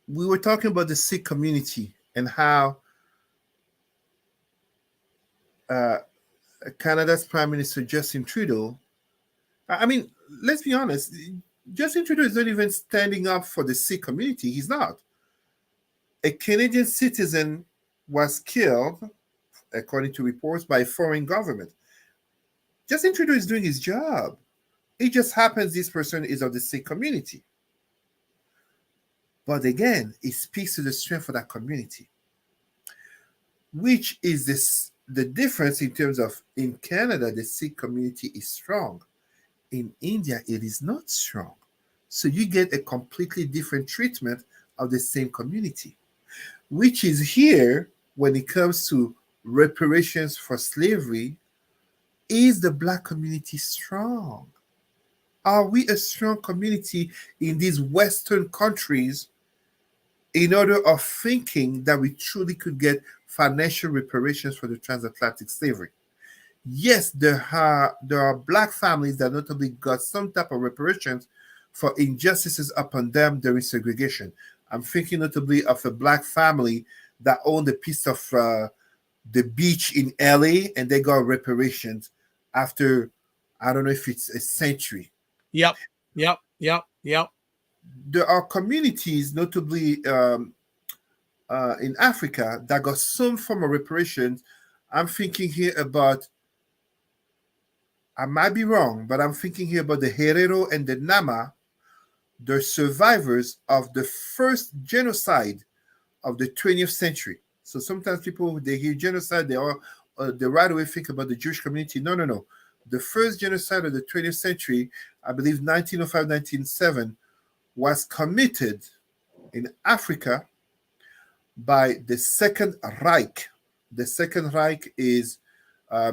we were talking about the Sikh community and how uh, Canada's Prime Minister Justin Trudeau, I mean, let's be honest, Justin Trudeau is not even standing up for the Sikh community. He's not. A Canadian citizen was killed, according to reports, by a foreign government. Justin Trudeau is doing his job. It just happens this person is of the Sikh community. But again, it speaks to the strength of that community, which is the difference in terms of in Canada, the Sikh community is strong. In India, it is not strong. So you get a completely different treatment of the same community, which is here when it comes to reparations for slavery. Is the Black community strong? Are we a strong community in these Western countries in order of thinking that we truly could get financial reparations for the transatlantic slavery? Yes, there are Black families that notably got some type of reparations for injustices upon them during segregation. I'm thinking notably of a Black family that owned a piece of the beach in LA, and they got reparations after, I don't know if it's a century. Yep. There are communities, notably in Africa, that got some form of reparations. I'm thinking here about, I might be wrong, but I'm thinking here about the Herero and the Nama. They're survivors of the first genocide of the 20th century. So sometimes people, they hear genocide, they right away think about the Jewish community. No. The first genocide of the 20th century, I believe 1905, 1907, was committed in Africa by the Second Reich. The Second Reich is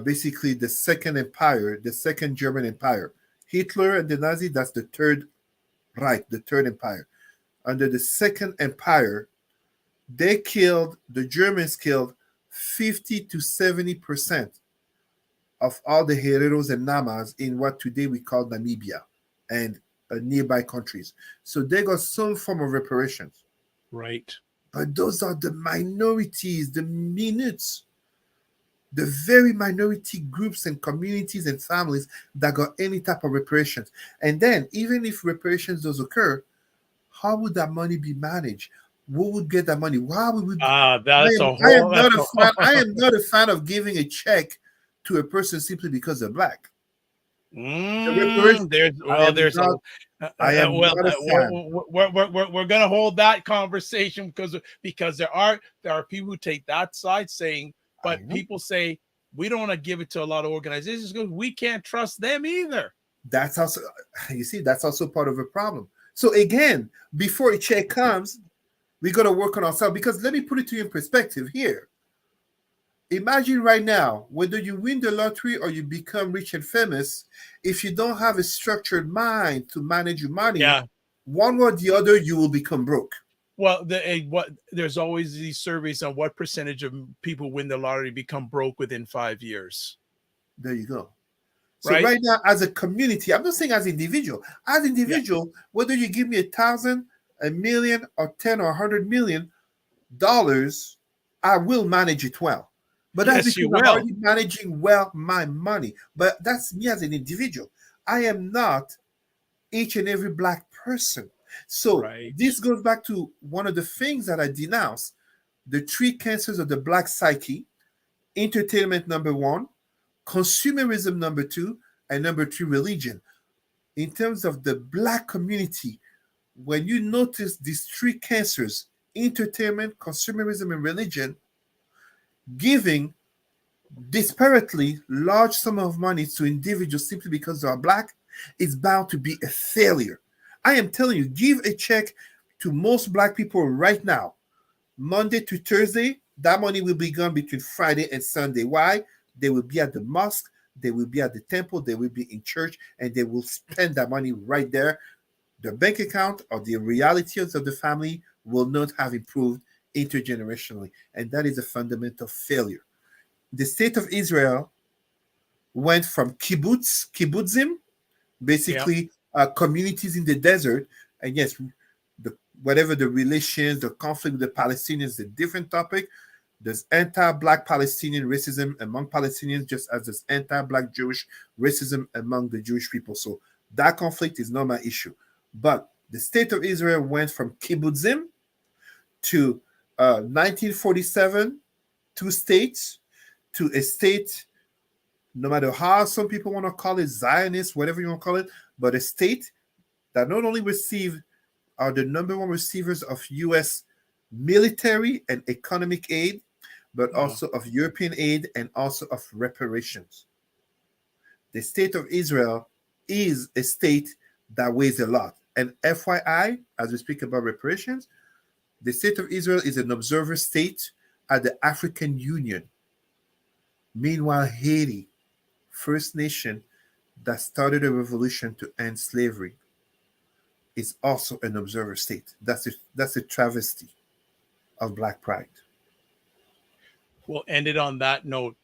basically the Second Empire, the Second German Empire. Hitler and the Nazi, that's the Third Reich, the Third Empire. Under the Second Empire, the Germans killed 50 to 70% of all the Hereros and Namas in what today we call Namibia and nearby countries. So they got some form of reparations. Right. But those are the minorities, the minutes, the very minority groups and communities and families that got any type of reparations. And then, even if reparations does occur, how would that money be managed? Who would get that money? Why would we? That's I am not a fan of giving a check to a person simply because they're Black. We're gonna hold that conversation because there are people who take that side saying, but people say we don't want to give it to a lot of organizations because we can't trust them either. That's also, you see, that's also part of a problem. So again, before a check comes, we got to work on ourselves, because let me put it to you in perspective here. Imagine right now, whether you win the lottery or you become rich and famous, if you don't have a structured mind to manage your money, one way or the other, you will become broke. Well, there's always these surveys on what percentage of people win the lottery become broke within 5 years. There you go. So right now, as a community, I'm not saying as individual. As individual, whether you give me $1,000, $1 million, or $10 or $100 million, I will manage it well. But that's because I'm already managing well my money. But that's me as an individual. I am not each and every Black person. So this goes back to one of the things that I denounce: the 3 cancers of the Black psyche: entertainment, number 1, consumerism, number 2, and number 3, religion. In terms of the Black community, when you notice these 3 cancers, entertainment, consumerism, and religion, giving disparately large sum of money to individuals simply because they are Black is bound to be a failure. I am telling you, give a check to most Black people right now, Monday to Thursday, that money will be gone between Friday and Sunday. Why? They will be at the mosque, they will be at the temple, they will be in church, and they will spend that money right there. The bank account or the realities of the family will not have improved intergenerationally. And that is a fundamental failure. the state of Israel went from kibbutzim, basically communities in the desert. And yes, whatever the relations, the conflict with the Palestinians is a different topic. There's anti-Black Palestinian racism among Palestinians, just as there's anti-Black Jewish racism among the Jewish people. So that conflict is not my issue. But the state of Israel went from kibbutzim to 1947, 2 states, to a state, no matter how some people want to call it, Zionist, whatever you want to call it, but a state that not only are the number one receivers of U.S. military and economic aid, but also of European aid and also of reparations. The state of Israel is a state that weighs a lot. And FYI, as we speak about reparations, the state of Israel is an observer state at the African Union. Meanwhile, Haiti, First Nation that started a revolution to end slavery, is also an observer state. That's a travesty of Black pride. We'll end it on that note.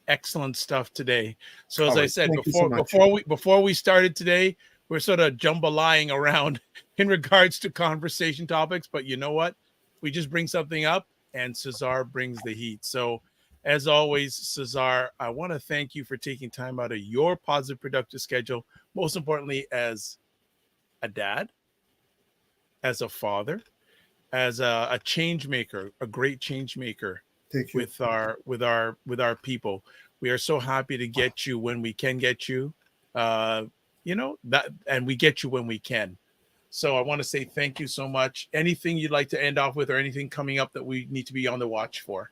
Excellent stuff today. So as All right, I said thank you so much. before we started today, we're sort of jambalaying around in regards to conversation topics, but you know what? We just bring something up and Cesar brings the heat. So as always, Cesar, I want to thank you for taking time out of your positive, productive schedule. Most importantly, as a dad, as a father, as a change maker, a great change maker. Thank you. with our people. We are so happy to get you when we can get you. You know that, and we get you when we can. So I want to say thank you so much. Anything you'd like to end off with, or anything coming up that we need to be on the watch for?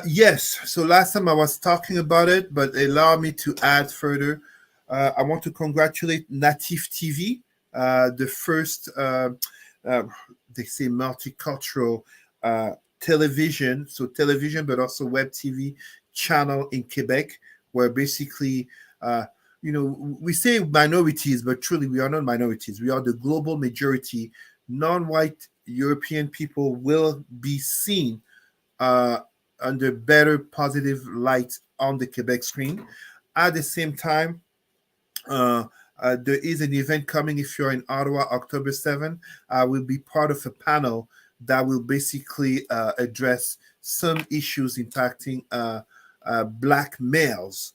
Yes. So last time I was talking about it, but allow me to add further. I want to congratulate Natif TV, the first, they say, multicultural television, but also web TV channel in Quebec, where basically, we say minorities, but truly we are not minorities. We are the global majority. Non-white European people will be seen under better positive light on the Quebec screen. At the same time, there is an event coming if you're in Ottawa, October 7th. I will be part of a panel that will basically address some issues impacting Black males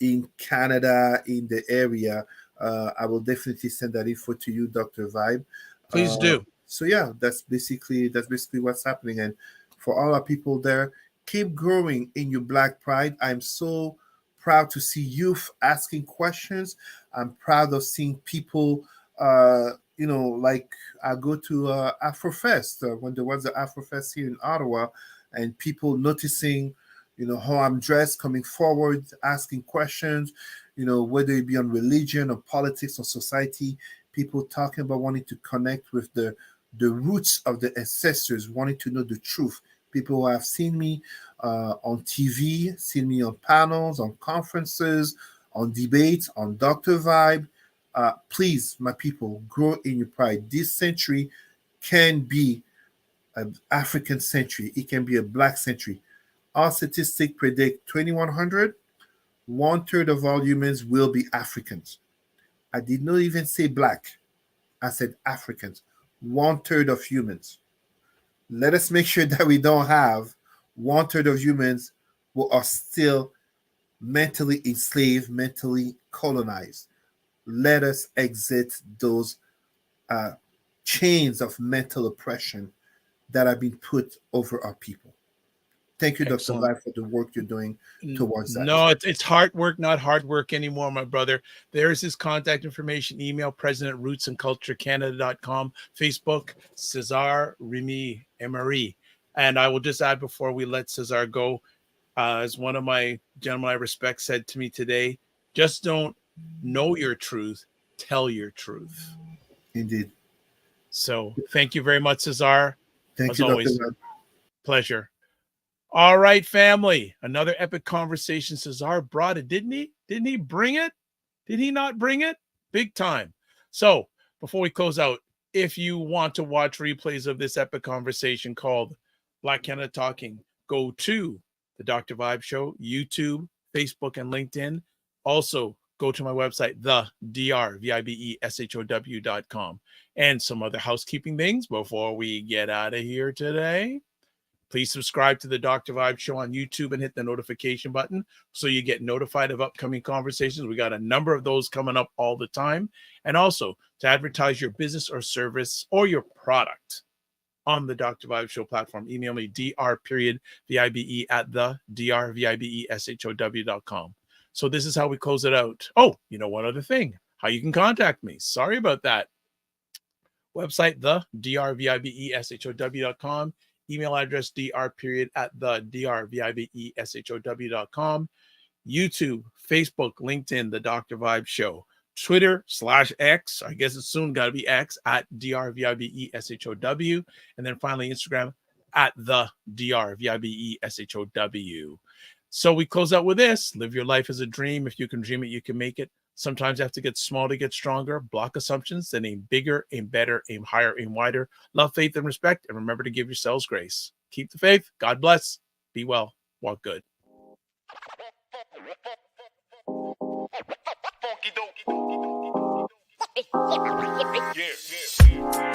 in Canada, in the area. I will definitely send that info to you, Dr. Vibe. Please do. So yeah, that's basically what's happening. And for all our people there, keep growing in your Black pride. I'm so proud to see youth asking questions. I'm proud of seeing people like I go to Afrofest when there was an Afrofest here in Ottawa, and people noticing, how I'm dressed, coming forward, asking questions, whether it be on religion or politics or society, people talking about wanting to connect with the roots of the ancestors, wanting to know the truth. People who have seen me on TV, seen me on panels, on conferences, on debates, on Dr. Vibe. Please, my people, grow in your pride. This century can be an African century. It can be a Black century. Our statistics predict 2100, 1/3 of all humans will be Africans. I did not even say Black. I said Africans. 1/3 of humans. Let us make sure that we don't have 1/3 of humans who are still mentally enslaved, mentally colonized. Let us exit those chains of mental oppression that have been put over our people. Thank you, Dr. Lai, for the work you're doing towards that. No, it's hard work, not hard work anymore, my brother. There's his contact information, email, president@rootsandculturecanada.com, Facebook, Cesar Remy Emery. And I will just add before we let Cesar go, as one of my gentlemen I respect said to me today, just don't know your truth, tell your truth. Indeed. So thank you very much, Cesar. Thank As you, always, Dr. pleasure. All right, family. Another epic conversation. Cesar brought it, didn't he? Didn't he bring it? Did he not bring it? Big time. So before we close out, if you want to watch replays of this epic conversation called Black Canada Talking, go to The Dr. Vibe Show, YouTube, Facebook, and LinkedIn. Also, go to my website, thedrvibeshow.com. And some other housekeeping things before we get out of here today. Please subscribe to the Dr. Vibe Show on YouTube and hit the notification button so you get notified of upcoming conversations. We got a number of those coming up all the time. And also to advertise your business or service or your product on the Dr. Vibe Show platform, email me dr.vibe at thedrvibeshow.com. So this is how we close it out. Oh, you know, one other thing, how you can contact me. Sorry about that. Website, thedrvibeshow.com. Email address, dr.at thedrvibeshow.com. YouTube, Facebook, LinkedIn, The Dr. Vibe Show. Twitter /X, I guess it's soon got to be X, at drvibeshow. And then finally, Instagram, at the drvibeshow. So we close out with this. Live your life as a dream. If you can dream it, you can make it. Sometimes you have to get small to get stronger. Block assumptions, then aim bigger, aim better, aim higher, aim wider. Love, faith, and respect. And remember to give yourselves grace. Keep the faith. God bless. Be well. Walk good. Yeah.